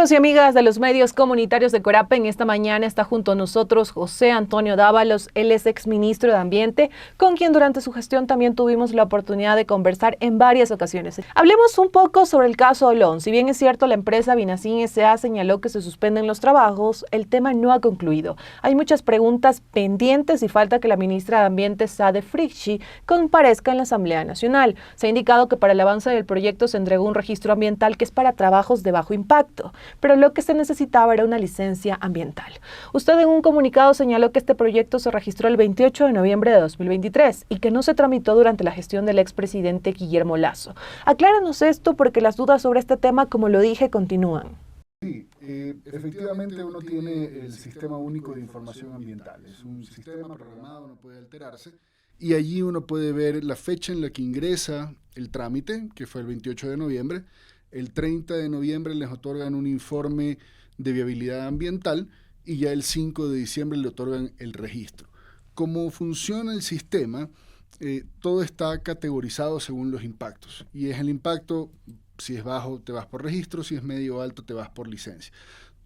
Amigos y amigas de los medios comunitarios de Corapa, en esta mañana está junto a nosotros José Antonio Dávalos, él es exministro de Ambiente, con quien durante su gestión también tuvimos la oportunidad de conversar en varias ocasiones. Hablemos un poco sobre el caso Olón. Si bien es cierto, la empresa Vinacin S.A. señaló que se suspenden los trabajos, el tema no ha concluido. Hay muchas preguntas pendientes y falta que la ministra de Ambiente, Sade Fricci, comparezca en la Asamblea Nacional. Se ha indicado que para el avance del proyecto se entregó un registro ambiental que es para trabajos de bajo impacto, pero lo que se necesitaba era una licencia ambiental. Usted en un comunicado señaló que este proyecto se registró el 28 de noviembre de 2023 y que no se tramitó durante la gestión del expresidente Guillermo Lasso. Acláranos esto porque las dudas sobre este tema, como lo dije, continúan. Sí, efectivamente uno tiene el Sistema Único de Información Ambiental. Es un sistema programado, no puede alterarse. Y allí uno puede ver la fecha en la que ingresa el trámite, que fue el 28 de noviembre. El 30 de noviembre les otorgan un informe de viabilidad ambiental y ya el 5 de diciembre le otorgan el registro. ¿Cómo funciona el sistema? Todo está categorizado según los impactos. Y es el impacto, si es bajo te vas por registro, si es medio o alto te vas por licencia.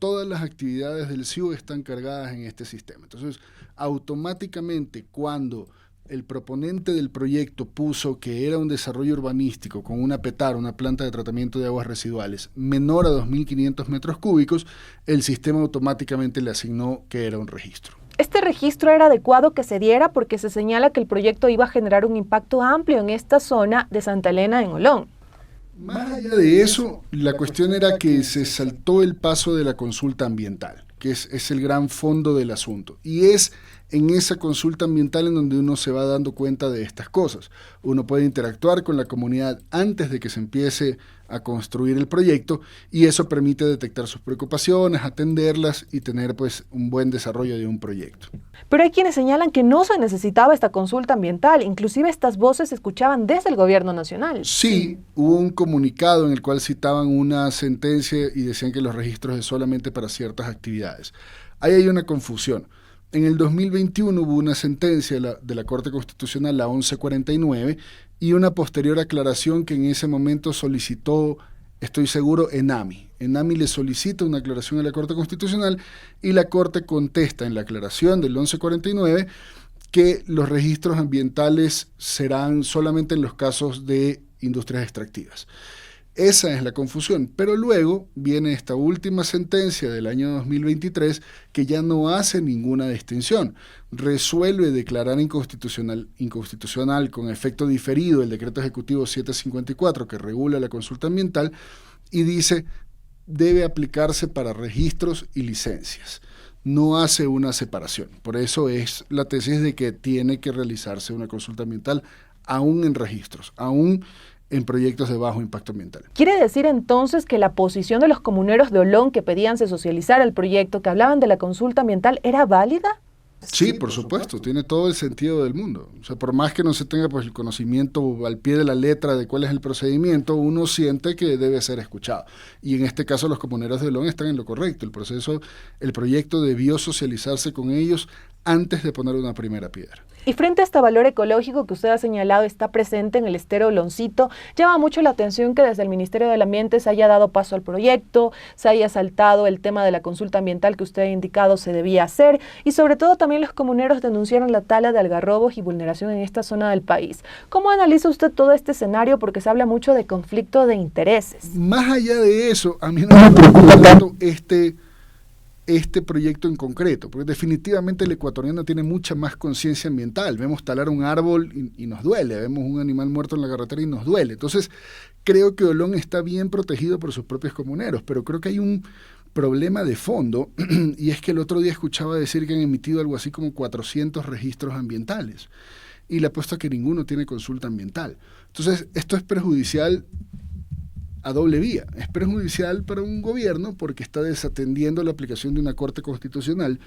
Todas las actividades del CIU están cargadas en este sistema. Entonces, automáticamente cuando el proponente del proyecto puso que era un desarrollo urbanístico con una PETAR, una planta de tratamiento de aguas residuales, menor a 2.500 metros cúbicos, el sistema automáticamente le asignó que era un registro. ¿Este registro era adecuado que se diera porque se señala que el proyecto iba a generar un impacto amplio en esta zona de Santa Elena en Olón? Más allá de eso, la cuestión era que se saltó el paso de la consulta ambiental, que es el gran fondo del asunto. Y es en esa consulta ambiental en donde uno se va dando cuenta de estas cosas. Uno puede interactuar con la comunidad antes de que se empiece a construir el proyecto y eso permite detectar sus preocupaciones, atenderlas y tener pues un buen desarrollo de un proyecto. Pero hay quienes señalan que no se necesitaba esta consulta ambiental, inclusive estas voces se escuchaban desde el gobierno nacional. Sí, hubo un comunicado en el cual citaban una sentencia y decían que los registros es solamente para ciertas actividades. Ahí hay una confusión. En el 2021 hubo una sentencia de la Corte Constitucional, la 1149, y una posterior aclaración que en ese momento solicitó, estoy seguro, ENAMI. ENAMI le solicita una aclaración a la Corte Constitucional y la Corte contesta en la aclaración del 1149 que los registros ambientales serán solamente en los casos de industrias extractivas. Esa es la confusión, pero luego viene esta última sentencia del año 2023 que ya no hace ninguna distinción. Resuelve declarar inconstitucional con efecto diferido el decreto ejecutivo 754 que regula la consulta ambiental y dice debe aplicarse para registros y licencias. No hace una separación. Por eso es la tesis de que tiene que realizarse una consulta ambiental aún en registros, aún en proyectos de bajo impacto ambiental. ¿Quiere decir entonces que la posición de los comuneros de Olón que pedían se socializara el proyecto, que hablaban de la consulta ambiental, era válida? Sí, por supuesto, tiene todo el sentido del mundo. O sea, por más que no se tenga pues, el conocimiento al pie de la letra de cuál es el procedimiento, uno siente que debe ser escuchado. Y en este caso los comuneros de Olón están en lo correcto. El proyecto debió socializarse con ellos antes de poner una primera piedra. Y frente a este valor ecológico que usted ha señalado está presente en el estero Oloncito, llama mucho la atención que desde el Ministerio del Ambiente se haya dado paso al proyecto, se haya saltado el tema de la consulta ambiental que usted ha indicado se debía hacer y sobre todo también los comuneros denunciaron la tala de algarrobos y vulneración en esta zona del país. ¿Cómo analiza usted todo este escenario? Porque se habla mucho de conflicto de intereses. Más allá de eso, a mí no me preocupa tanto este proyecto en concreto, porque definitivamente el ecuatoriano tiene mucha más conciencia ambiental. Vemos talar un árbol y nos duele, vemos un animal muerto en la carretera y nos duele. Entonces, creo que Olón está bien protegido por sus propios comuneros, pero creo que hay un problema de fondo, y es que el otro día escuchaba decir que han emitido algo así como 400 registros ambientales, y le apuesto a que ninguno tiene consulta ambiental. Entonces, esto es perjudicial a doble vía. Es perjudicial para un gobierno porque está desatendiendo la aplicación de una Corte Constitucional,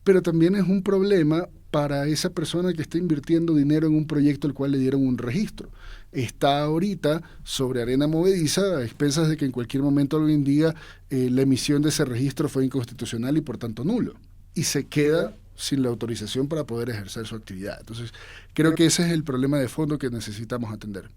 pero también es un problema para esa persona que está invirtiendo dinero en un proyecto al cual le dieron un registro. Está ahorita sobre arena movediza a expensas de que en cualquier momento alguien diga la emisión de ese registro fue inconstitucional y por tanto nulo. Y se queda sin la autorización para poder ejercer su actividad. Entonces, creo que ese es el problema de fondo que necesitamos atender.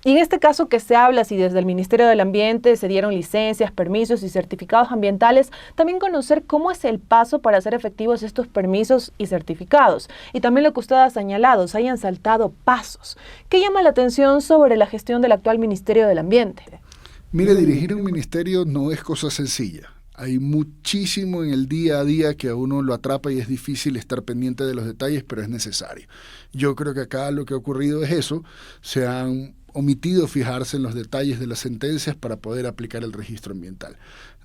Y en este caso que se habla, si desde el Ministerio del Ambiente se dieron licencias, permisos y certificados ambientales, también conocer cómo es el paso para hacer efectivos estos permisos y certificados. Y también lo que usted ha señalado, se hayan saltado pasos. ¿Qué llama la atención sobre la gestión del actual Ministerio del Ambiente? Mire, dirigir un ministerio no es cosa sencilla. Hay muchísimo en el día a día que a uno lo atrapa y es difícil estar pendiente de los detalles, pero es necesario. Yo creo que acá lo que ha ocurrido es eso, se han omitido fijarse en los detalles de las sentencias para poder aplicar el registro ambiental.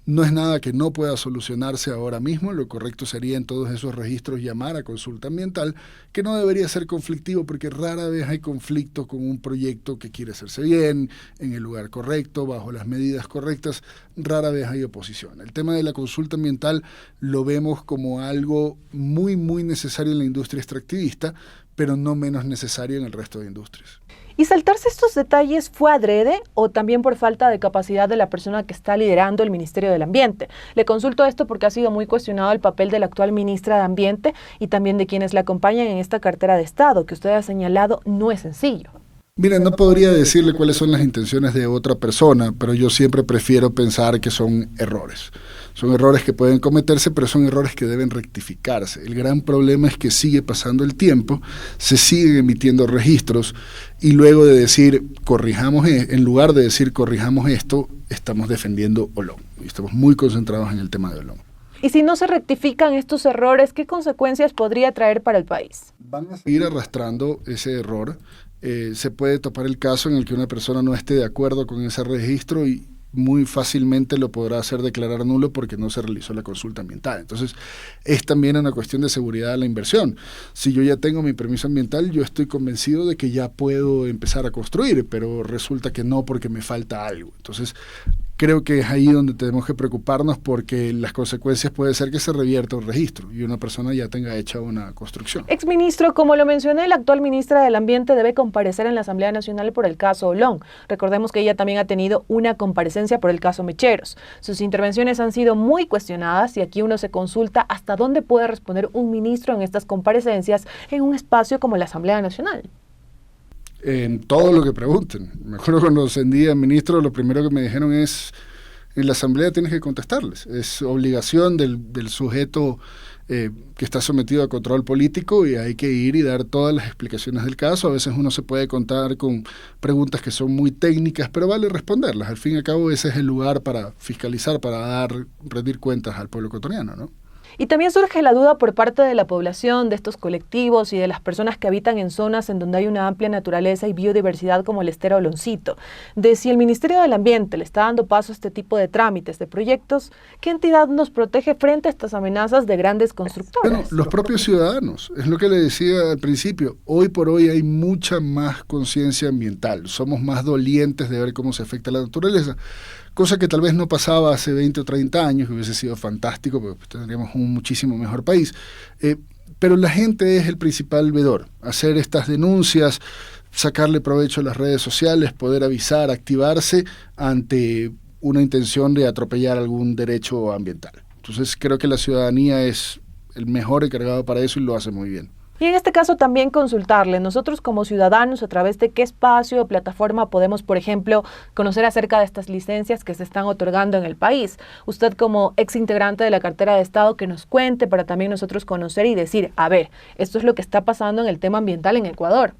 No es nada que no pueda solucionarse ahora mismo, lo correcto sería en todos esos registros llamar a consulta ambiental, que no debería ser conflictivo porque rara vez hay conflicto con un proyecto que quiere hacerse bien, en el lugar correcto, bajo las medidas correctas, rara vez hay oposición. El tema de la consulta ambiental lo vemos como algo muy, muy necesario en la industria extractivista, pero no menos necesario en el resto de industrias. ¿Y saltarse estos detalles fue adrede o también por falta de capacidad de la persona que está liderando el Ministerio del Ambiente? Le consulto esto porque ha sido muy cuestionado el papel de la actual ministra de Ambiente y también de quienes la acompañan en esta cartera de Estado, que usted ha señalado no es sencillo. Mira, no podría decirle cuáles son las intenciones de otra persona, pero yo siempre prefiero pensar que son errores. Son errores que pueden cometerse, pero son errores que deben rectificarse. El gran problema es que sigue pasando el tiempo, se siguen emitiendo registros y luego de decir corrijamos, en lugar de decir corrijamos esto, estamos defendiendo Olón. Y estamos muy concentrados en el tema de Olón. Y si no se rectifican estos errores, ¿qué consecuencias podría traer para el país? Van a seguir arrastrando ese error. Se puede topar el caso en el que una persona no esté de acuerdo con ese registro y muy fácilmente lo podrá hacer declarar nulo porque no se realizó la consulta ambiental. Entonces, es también una cuestión de seguridad de la inversión. Si yo ya tengo mi permiso ambiental, yo estoy convencido de que ya puedo empezar a construir, pero resulta que no porque me falta algo. Entonces, creo que es ahí donde tenemos que preocuparnos porque las consecuencias puede ser que se revierta un registro y una persona ya tenga hecha una construcción. Exministro, como lo mencioné, la actual ministra del Ambiente debe comparecer en la Asamblea Nacional por el caso Olón. Recordemos que ella también ha tenido una comparecencia por el caso Mecheros. Sus intervenciones han sido muy cuestionadas y aquí uno se consulta hasta dónde puede responder un ministro en estas comparecencias en un espacio como la Asamblea Nacional. En todo lo que pregunten. Me acuerdo cuando ascendí a ministro, lo primero que me dijeron es, en la asamblea tienes que contestarles. Es obligación del sujeto que está sometido a control político y hay que ir y dar todas las explicaciones del caso. A veces uno se puede contar con preguntas que son muy técnicas, pero vale responderlas. Al fin y al cabo ese es el lugar para fiscalizar, para rendir cuentas al pueblo ecuatoriano, ¿no? Y también surge la duda por parte de la población, de estos colectivos y de las personas que habitan en zonas en donde hay una amplia naturaleza y biodiversidad como el estero Oloncito, de si el Ministerio del Ambiente le está dando paso a este tipo de trámites, de proyectos, ¿qué entidad nos protege frente a estas amenazas de grandes constructores? Bueno, los propios ciudadanos, es lo que le decía al principio, hoy por hoy hay mucha más conciencia ambiental, somos más dolientes de ver cómo se afecta la naturaleza, cosa que tal vez no pasaba hace 20 o 30 años, que hubiese sido fantástico, porque tendríamos un muchísimo mejor país. Pero la gente es el principal vedor. Hacer estas denuncias, sacarle provecho a las redes sociales, poder avisar, activarse ante una intención de atropellar algún derecho ambiental. Entonces creo que la ciudadanía es el mejor encargado para eso y lo hace muy bien. Y en este caso también consultarle, nosotros como ciudadanos, a través de qué espacio o plataforma podemos, por ejemplo, conocer acerca de estas licencias que se están otorgando en el país. Usted como ex integrante de la cartera de Estado, que nos cuente para también nosotros conocer y decir, a ver, esto es lo que está pasando en el tema ambiental en Ecuador.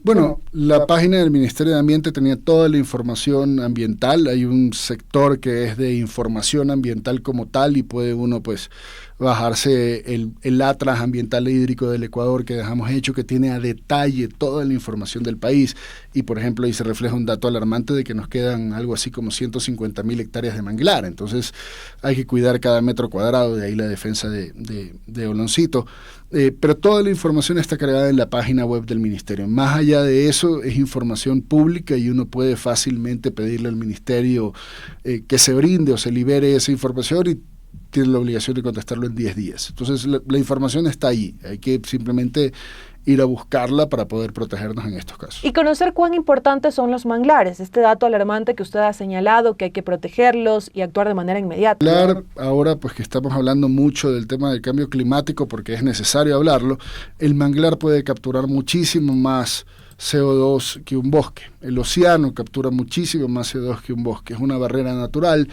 Bueno, la página del Ministerio de Ambiente tenía toda la información ambiental. Hay un sector que es de información ambiental como tal y puede uno pues bajarse el Atlas Ambiental e Hídrico del Ecuador que dejamos hecho, que tiene a detalle toda la información del país. Y por ejemplo ahí se refleja un dato alarmante de que nos quedan algo así como 150.000 hectáreas de manglar. Entonces hay que cuidar cada metro cuadrado, de ahí la defensa de Oloncito. Pero toda la información está cargada en la página web del Ministerio. Más allá de eso, es información pública y uno puede fácilmente pedirle al Ministerio que se brinde o se libere esa información y tiene la obligación de contestarlo en 10 días. Entonces, la información está ahí. Hay que simplemente ir a buscarla para poder protegernos en estos casos. Y conocer cuán importantes son los manglares, este dato alarmante que usted ha señalado, que hay que protegerlos y actuar de manera inmediata. Hablar ahora, pues que estamos hablando mucho del tema del cambio climático, porque es necesario hablarlo, el manglar puede capturar muchísimo más CO2 que un bosque. El océano captura muchísimo más CO2 que un bosque. Es una barrera natural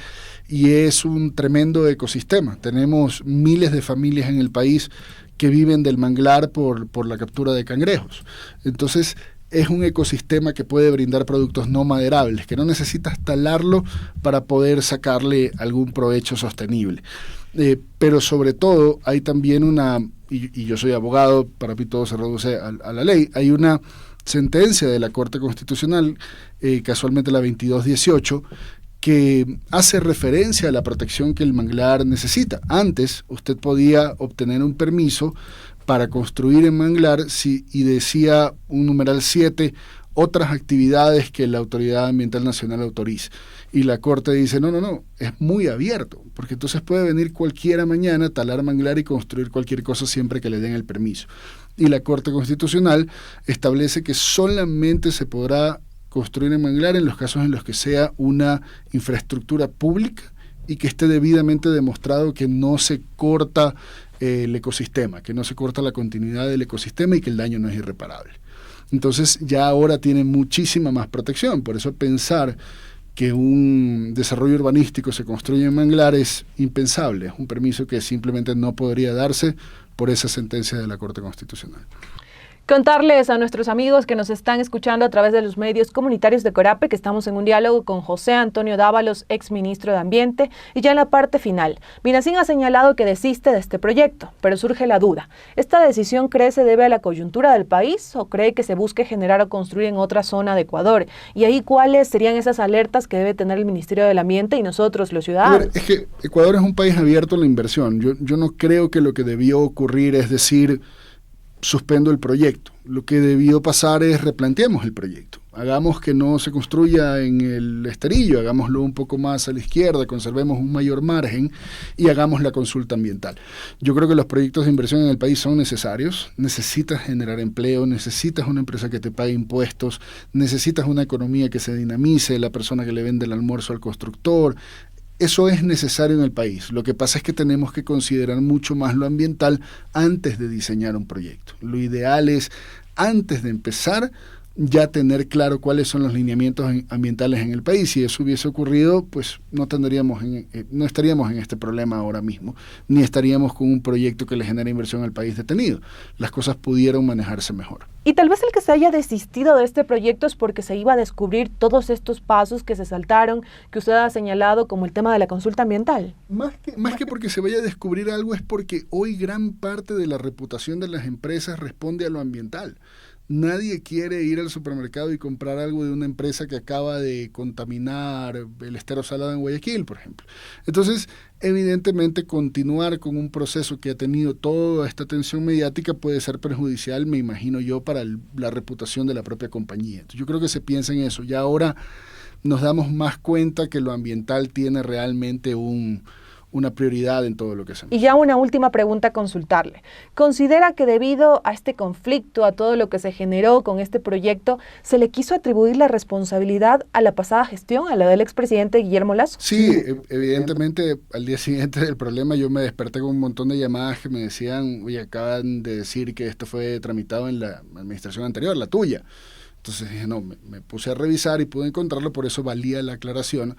y es un tremendo ecosistema. Tenemos miles de familias en el país que viven del manglar por la captura de cangrejos. Entonces, es un ecosistema que puede brindar productos no maderables, que no necesitas talarlo para poder sacarle algún provecho sostenible. Pero sobre todo hay también y yo soy abogado, para mí todo se reduce a la ley, hay una sentencia de la Corte Constitucional, casualmente la 2218, que hace referencia a la protección que el manglar necesita. Antes usted podía obtener un permiso para construir en manglar y decía un numeral 7, otras actividades que la Autoridad Ambiental Nacional autorice. Y la Corte dice, no, es muy abierto, porque entonces puede venir cualquiera mañana, talar manglar y construir cualquier cosa siempre que le den el permiso. Y la Corte Constitucional establece que solamente se podrá construir en manglar en los casos en los que sea una infraestructura pública y que esté debidamente demostrado que no se corta el ecosistema, que no se corta la continuidad del ecosistema y que el daño no es irreparable. Entonces ya ahora tiene muchísima más protección, por eso pensar que un desarrollo urbanístico se construye en manglar es impensable, es un permiso que simplemente no podría darse por esa sentencia de la Corte Constitucional. Contarles a nuestros amigos que nos están escuchando a través de los medios comunitarios de Corape que estamos en un diálogo con José Antonio Dávalos, exministro de Ambiente, y ya en la parte final. Minacin ha señalado que desiste de este proyecto, pero surge la duda. ¿Esta decisión cree se debe a la coyuntura del país o cree que se busque generar o construir en otra zona de Ecuador? Y ahí, ¿cuáles serían esas alertas que debe tener el Ministerio del Ambiente y nosotros, los ciudadanos? A ver, es que Ecuador es un país abierto a la inversión. Yo no creo que lo que debió ocurrir es decir, suspendo el proyecto. Lo que debió pasar es replanteemos el proyecto. Hagamos que no se construya en el Esterillo, hagámoslo un poco más a la izquierda, conservemos un mayor margen y hagamos la consulta ambiental. Yo creo que los proyectos de inversión en el país son necesarios. Necesitas generar empleo, necesitas una empresa que te pague impuestos, necesitas una economía que se dinamice, la persona que le vende el almuerzo al constructor. Eso es necesario en el país. Lo que pasa es que tenemos que considerar mucho más lo ambiental antes de diseñar un proyecto. Lo ideal es, antes de empezar, ya tener claro cuáles son los lineamientos ambientales en el país. Si eso hubiese ocurrido, pues no estaríamos en este problema ahora mismo, ni estaríamos con un proyecto que le genera inversión al país detenido. Las cosas pudieron manejarse mejor. Y tal vez el que se haya desistido de este proyecto es porque se iba a descubrir todos estos pasos que se saltaron, que usted ha señalado como el tema de la consulta ambiental. Más que porque se vaya a descubrir algo es porque hoy gran parte de la reputación de las empresas responde a lo ambiental. Nadie quiere ir al supermercado y comprar algo de una empresa que acaba de contaminar el estero salado en Guayaquil, por ejemplo. Entonces, evidentemente, continuar con un proceso que ha tenido toda esta atención mediática puede ser perjudicial, me imagino yo, para la reputación de la propia compañía. Entonces, yo creo que se piensa en eso. Ya ahora nos damos más cuenta que lo ambiental tiene realmente una prioridad en todo lo que hacemos. Y ya una última pregunta a consultarle. ¿Considera que debido a este conflicto, a todo lo que se generó con este proyecto, se le quiso atribuir la responsabilidad a la pasada gestión, a la del expresidente Guillermo Lasso? Sí, evidentemente al día siguiente del problema yo me desperté con un montón de llamadas que me decían, oye, acaban de decir que esto fue tramitado en la administración anterior, la tuya. Entonces dije, no, me puse a revisar y pude encontrarlo, por eso valía la aclaración,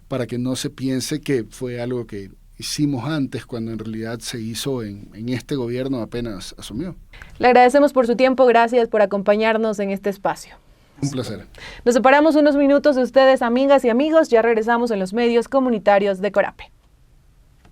para que no se piense que fue algo que hicimos antes, cuando en realidad se hizo en este gobierno apenas asumió. Le agradecemos por su tiempo, gracias por acompañarnos en este espacio. Un placer. Nos separamos unos minutos de ustedes, amigas y amigos, ya regresamos en los medios comunitarios de Corape.